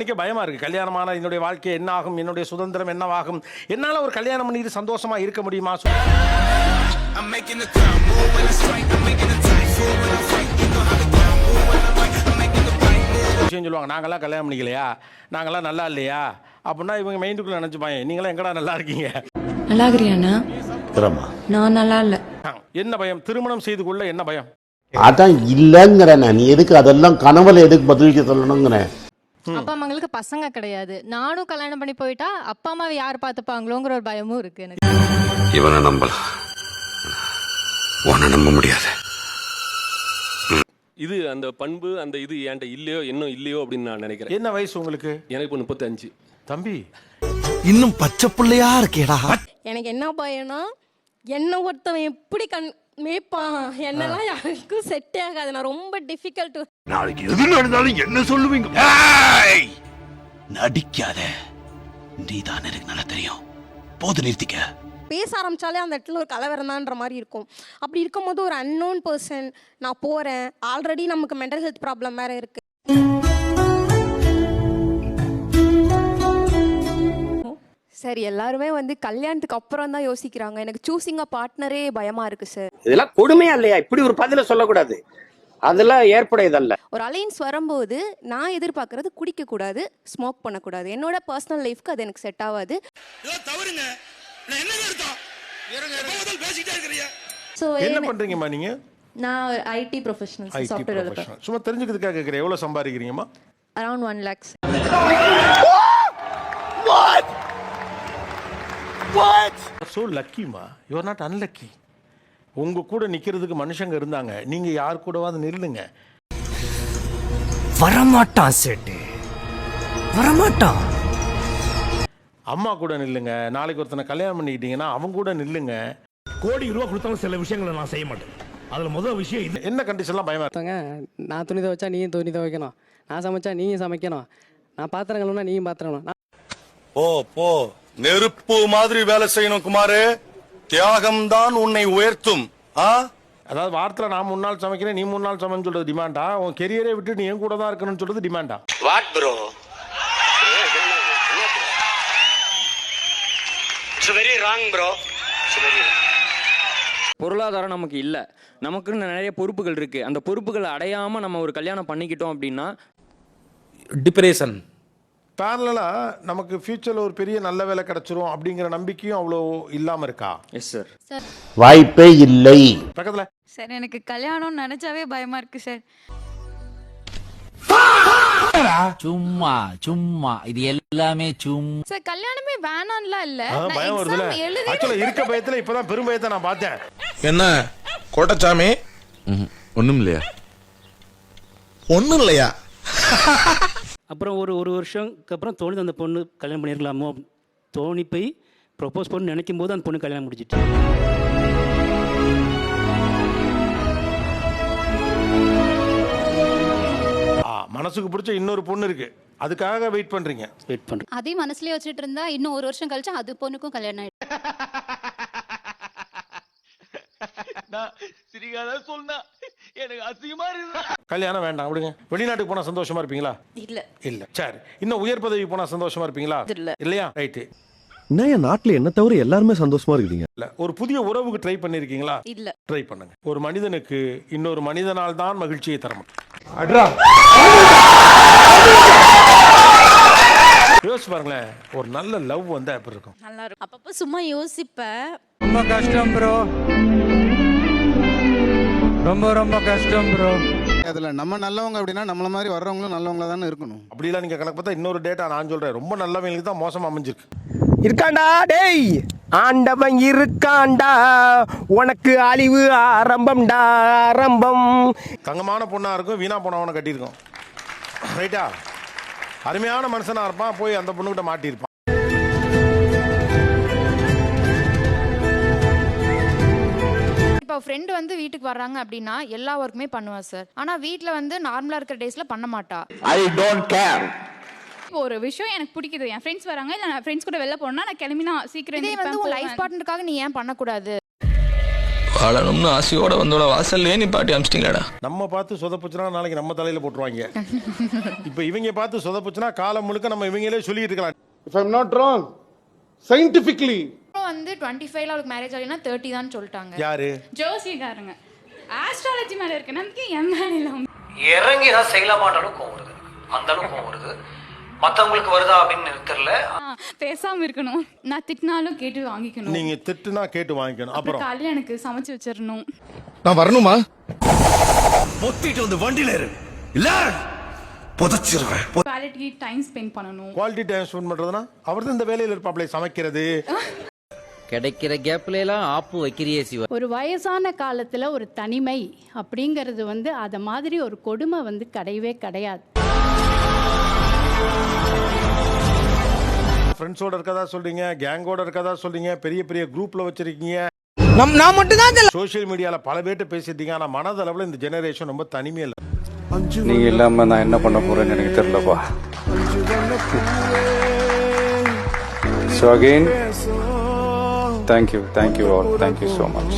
பண்ணிக்க பயமா இருக்கு. கல்யாணமான என்னுடைய வாழ்க்கை என்ன ஆகும், என்னுடைய சுதந்திரம் என்னவாகும், என்னால ஒரு கல்யாணம் பண்ணிட்டு சந்தோஷமா இருக்க முடியுமா? சொல்லுவாங்க, நாங்கெல்லாம் கல்யாணம் பண்ணிக்கலையா, நாங்கெல்லாம் நல்லா இல்லையா அப்படின்னா இவங்க மைண்டுக்குள்ள நினைச்சுப்பாங்க, நீங்களாம் எங்கடா நல்லா இருக்கீங்க? நல்லா இருக்கிறியாண்ணா? நான் நல்லா இல்ல. என்ன பயம்? திருமணம் செய்து கொள்ள என்ன பயம்? அதான் இல்லங்கிற. நீ எதுக்கு அதெல்லாம் கனவுல எதுக்கு பதிலுக்கு சொல்லணுங்கிற? அப்பா அம்மாங்களுக்கு பசங்க கிடையாது. நானும் கல்யாணம் பண்ணி போயிட்டா அப்பா அம்மாவை யார் பார்த்துப்பாங்களோங்கிற ஒரு பயமும் இருக்கு எனக்கு. இவனை நம்பலாம், உன்னை நம்ப முடியாது. இது அந்த பண்பு அந்த இது என்கிட்ட இல்லையோ இன்னும் இல்லையோ அப்படின்னு நான் நினைக்கிறேன். என்ன வயசு உங்களுக்கு? எனக்கு இப்போ 35. தம்பி இன்னும் பச்சை பிள்ளையா இருக்கேடா. எனக்கு என்ன பயம்னா, என்ன ஒருத்தவன் எப்படி மேய்ப்பான், என்னெல்லாம் யாருக்கும் செட்டே ஆகாது. நான் ரொம்ப டிஃபிகல்ட். நாளைக்கு எது நடந்தாலும் என்ன சொல்லுவீங்க? நடிக்காத, நீதான் எனக்கு நல்லா தெரியும். போது நிறுத்திக்க. பேச ஆரம்பிச்சாலே அந்த இடத்துல ஒரு கலவரம்தான்ற மாதிரி இருக்கும். அப்படி இருக்கும்போது ஒரு அன்னோன் பர்சன் நான் போறேன், ஆல்ரெடி நமக்கு மென்டல் ஹெல்த் ப்ராப்ளம் வேற இருக்கு. சார் எல்லாருமே வந்து கல்யாணத்துக்கு அப்புறம் தான் யோசிக்கிறாங்க. எனக்கு சூசிங் அ பார்ட்னரே பயமா இருக்கு சார். இதெல்லாம் கொடுமையா இல்லையா? இப்படி ஒரு பதில சொல்லக்கூடாது, அதெல்லாம் ஏற்புடையதல்ல. ஒரு அலைன்ஸ் வரும்போது நான் எதிர்பார்க்கறது குடிக்க கூடாது, ஸ்மோக் பண்ணக்கூடாது. என்னோட பர்சனல் லைஃப்க்கு அது எனக்கு செட் ஆகாது. என்ன பண்றீங்கம்மா நீங்க? நான் ஐடி ப்ரொஃபஷனல், சாஃப்ட்வேர் டெவலப்பர். சும்மா தெரிஞ்சுக்கிறதுக்காக கேக்குறேன், எவ்வளவு சம்பாதிக்கிறீங்கம்மா? Around 1 lakhs. So lucky மா, you are not unlucky. உங்க கூட நிக்கிறதுக்கு மனுஷங்க இருந்தாங்க, நீங்க யார் கூடவாது நில்லுங்க. வரமாட்டான் சேட்டு, வரமாட்டான். அம்மா கூட நில்லுங்க. நாளைக்கு ஒருத்தனை கல்யாணம் பண்ணிக்கிட்டீங்கன்னா அவங்க கூட நில்லுங்க. கோடி ரூபா கொடுத்தாலும் சில விஷயங்களை நான் செய்ய மாட்டேன். அதுல முதல் விஷயம் இது. என்ன கண்டிஷன்லாம் பயமா இருக்காங்க? நான் துணி துவைச்சா நீயும் துணி துவைக்கணும், நான் சமைச்சா நீயும் சமைக்கணும், நான் பாத்திரம் கழுவுனா நீயும் பாத்திரம் கழுவணும். போ போ, நெருப்பு மாதிரி வேலை செய்யணும் குமாரு. தியாகம் தான் உன்னை உயர்த்தும். அதாவது வாரத்தில் நான் 3 நாள் சமைக்கிறேன், நீ 3 நாள் சமைன்னு சொல்றது டிமாண்டா? உன் கெரியரை விட்டு நீ என் கூட தான் இருக்கணும்னு சொல்றது டிமாண்டா? What bro, it's very wrong bro. பொருளாதாரம் நமக்கு இல்ல, நமக்குன்னு நிறைய பொறுப்புகள் இருக்கு. அந்த பொறுப்புகளை அடையாம நம்ம ஒரு கல்யாணம் பண்ணிக்கிட்டோம் அப்படின்னா டிப்ரெஷன். பேரலா நமக்கு ஃபியூச்சர்ல ஒரு பெரிய நல்ல வேலை கிடைச்சிரும் அப்படிங்கிற நம்பிக்கையும் அவ்வளோ இல்லாம இருக்கா? Yes sir. வாய்ப்பே இல்லை. பக்கத்துல சார் எனக்கு கல்யாணம் நினைச்சாவே பயமா இருக்கு சார். சும்மா சும்மா இது எல்லாமே சும்மா. சார் கல்யாணமே வேணாம்லாம் இல்ல, பயம் வருதுல. ஆக்சுவலா இருக்க பயத்துல இப்பதான் பெரும் பயத்தை நான் பார்த்தேன். என்ன கோட்டச்சாமி? ஒண்ணும் இல்லையா? ஒண்ணும் இல்லையா? அப்புறம் ஒரு வருஷம்க்கு அப்புறம் தோணுது அந்த பொண்ணு கல்யாணம் பண்ணிருக்கலாமோ தோணி போய் ப்ரொபோஸ் பண்ணி நினைக்கும் போது அந்த பொண்ணு கல்யாணம் முடிச்சிட்டு. மனசுக்கு பிடிச்ச இன்னொரு பொண்ணு இருக்கு, அதுக்காக வெயிட் பண்றீங்க. வெயிட் பண்றேன். அதே மனசுலயே வச்சிட்டு இருந்தா இன்னும் 1 வருஷம் கழிச்சு அது பொண்ணுக்கும் கல்யாணம் ஆயிடும். கல்யாணம் வேண்டாம் விடுங்க. வெளிநாட்டுக்கு போனா சந்தோஷமா இருப்பீங்களா? இல்ல. சரி, இன்னும் உயர் பதவி போனா சந்தோஷமா இருப்பீங்களா? இல்லையா? ரைட்டு. நான் நாட்டுல என்ன தவிர எல்லாருமே சந்தோஷமா இருக்கீங்க. இல்ல. ஒரு புதிய உறவுக்கு ட்ரை பண்ணிருக்கீங்களா? இல்ல. ட்ரை பண்ணுங்க. ஒரு மனிதனுக்கு இன்னொரு மனிதனால் தான் மகிழ்ச்சியை தர முடியும். யோசிச்சு பாருங்களேன், ஒரு நல்ல லவ் வந்தா எப்படி இருக்கும்? நல்லா இருக்கும். அப்பப்ப சும்மா யோசிப்பேன். ரொம்ப கஷ்டம் ப்ரோ, ரொம்ப கஷ்டம் ப்ரோ. அதுல நம்ம நல்லவங்க அப்படின்னா நம்மள மாதிரி வர்றவங்களும் நல்லவங்களா தானே இருக்கணும். அப்படிலாம் நீங்க கணக்கு பார்த்தா இன்னொரு டேட்டா நான் சொல்றேன், ரொம்ப நல்லவங்களுக்கு தான் மோசமா அமைஞ்சிருக்கு. இருக்காண்டா டேய், ஆண்டவன் இருக்காண்டா, உனக்கு அழிவு ஆரம்பம்டா ஆரம்பம். தங்கமான பொண்ணா இருக்கும், வீணா போனவனை கட்டியிருக்கோம். ரைட்டா? அருமையான மனுஷனா இருப்பான், போய் அந்த பொண்ணுகிட்ட மாட்டியிருப்பான். இப்போ ஃப்ரெண்டு வந்து வீட்டுக்கு வர்றாங்க அப்படின்னா எல்லா ஒர்க்குமே பண்ணுவா சார். ஆனா வீட்ல வந்து நார்மலா இருக்கிற டேஸ்ல பண்ண மாட்டா. I don't care. இப்போ ஒரு விஷயம் எனக்கு பிடிக்குது, என் ஃப்ரெண்ட்ஸ் வராங்க, இல்ல நான் ஃப்ரெண்ட்ஸ் கூட வெளில போறேன்னா நான் கிளம்பினா சீக்கிரம். இதே வந்து உன் லைஃப் பார்ட்னருக்காக நீ ஏன் பண்ணக்கூடாது? வாழணும்னு ஆசையோட வந்தோட வாசல்லே நீ பாட்டி அமிச்சிட்டீங்களாடா. நம்ம பார்த்து சொதப்புச்சுனா நாளைக்கு நம்ம தலையில போட்டுருவாங்க. இப்போ இவங்க பார்த்து சொதப்புச்சுனா காலம் முழுக்க நம்ம இவங்களே சொல்லிட்டு இருக்கலாம். If I'm not wrong, scientifically வந்து 25ல அவளுக்கு மேரேஜ் ஆகலைன்னா 30 தான் சொல்லிட்டாங்க. யாரு? ஜோசியக்காரங்க. ஆஸ்ட்ராலஜி மேல இருக்கு நமக்கு என் மேல இல்ல. இறங்கி தான் செய்யலாமாட்டாலும் கோவம் வருது, அந்த அளவுக்கு கோவம் வருது. மற்றவங்களுக்கு வருதா அப்படின்னு எனக்கு தெரியல. பேசாம இருக்கணும். நான் திட்டினாலும் கேட்டு வாங்கிக்கணும். நீங்க திட்டுனா கேட்டு வாங்கிக்கணும். அப்புறம் காலையில எனக்கு சமைச்சு வச்சிரணும். நான் வரணுமா? பொத்திட்டு வந்து வண்டியில இரு இல்ல புதைச்சிருவேன். குவாலிட்டி டைம் ஸ்பெண்ட் பண்ணணும். குவாலிட்டி டைம் ஸ்பெண்ட் பண்றதுனா அவர் தான் இந்த வேலையில இருப்பாப்ல, சமைக்கிறது. கிடைக்கிற கேப்ல எல்லாம் ஆப்பு வைக்கிறியே சிவா. ஒரு வயசான காலத்துல ஒரு தனிமை அப்படிங்கிறது வந்து அத மாதிரி ஒரு கொடுமை வந்து கிடையவே கிடையாது. ஃப்ரெண்ட்ஸோட இருக்கதா சொல்றீங்க, கேங்கோட இருக்கதா சொல்றீங்க, பெரிய பெரிய குரூப்ல வச்சிருக்கீங்க. நான் மட்டும் தான் சோஷியல் மீடியால பல பேர்ட்ட பேசிட்டீங்க. ஆனா மனதளவுல இந்த ஜெனரேஷன் ரொம்ப தனிமையா இல்ல. நீங்க இல்லாம நான் என்ன பண்ண போறேன்னு எனக்கு தெரியலப்பா. So again, thank you all, thank you so much.